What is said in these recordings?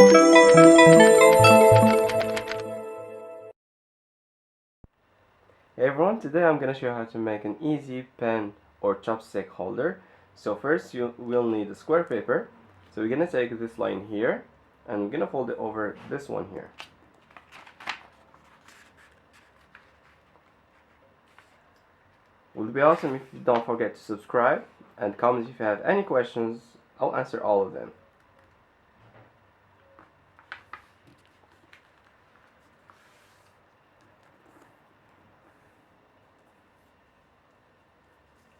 Hey everyone, today I'm going to show you how to make an easy pen or chopstick holder. So first you will need a square paper. So we're going to take this line here and we're going to fold it over this one here. It would be awesome if you don't forget to subscribe and comment if you have any questions. I'll answer all of them.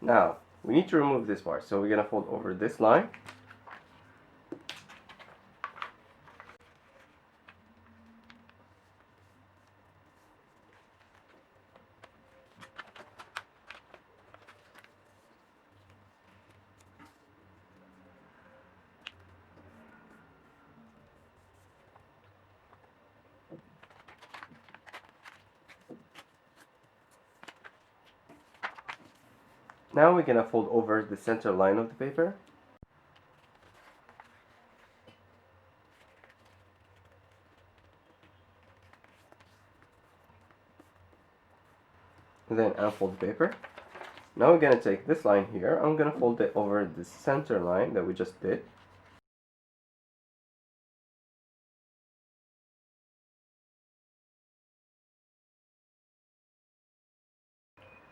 Now, we need to remove this part, so we're going to fold over this line. Now we're going to fold over the center line of the paper. Then unfold the paper. Now we're going to take this line here. I'm going to fold it over the center line that we just did.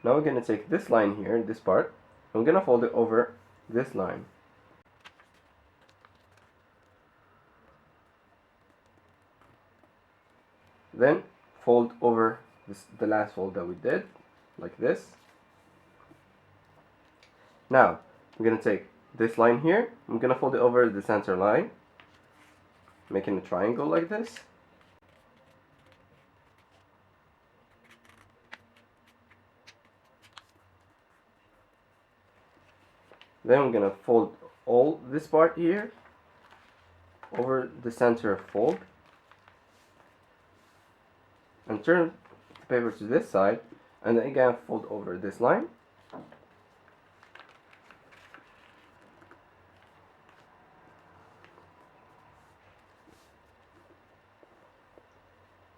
Now we're going to take this line here, this part, and we're going to fold it over this line. Then fold over the last fold that we did, like this. Now, we're going to take this line here, I'm going to fold it over the center line, making a triangle like this. Then we're going to fold all this part here over the center fold and turn the paper to this side, and then again fold over this line.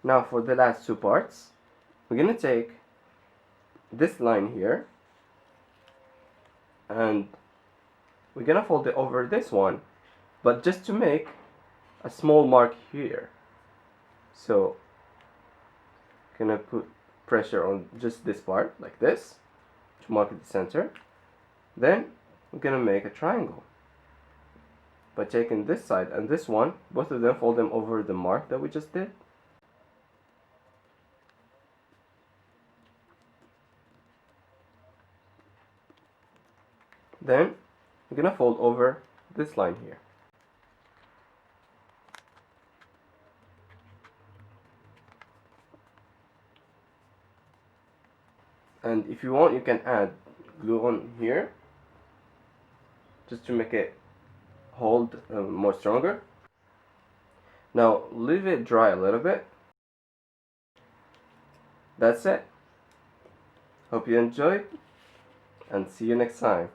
Now for the last two parts, we're going to take this line here and we're going to fold it over this one, but just to make a small mark here. So I'm going to put pressure on just this part like this to mark the center. Then we're going to make a triangle by taking this side and this one, both of them, fold them over the mark that we just did. Then we're going to fold over this line here. And if you want, you can add glue on here just to make it hold more stronger. Now leave it dry a little bit. That's it. Hope you enjoyed and see you next time.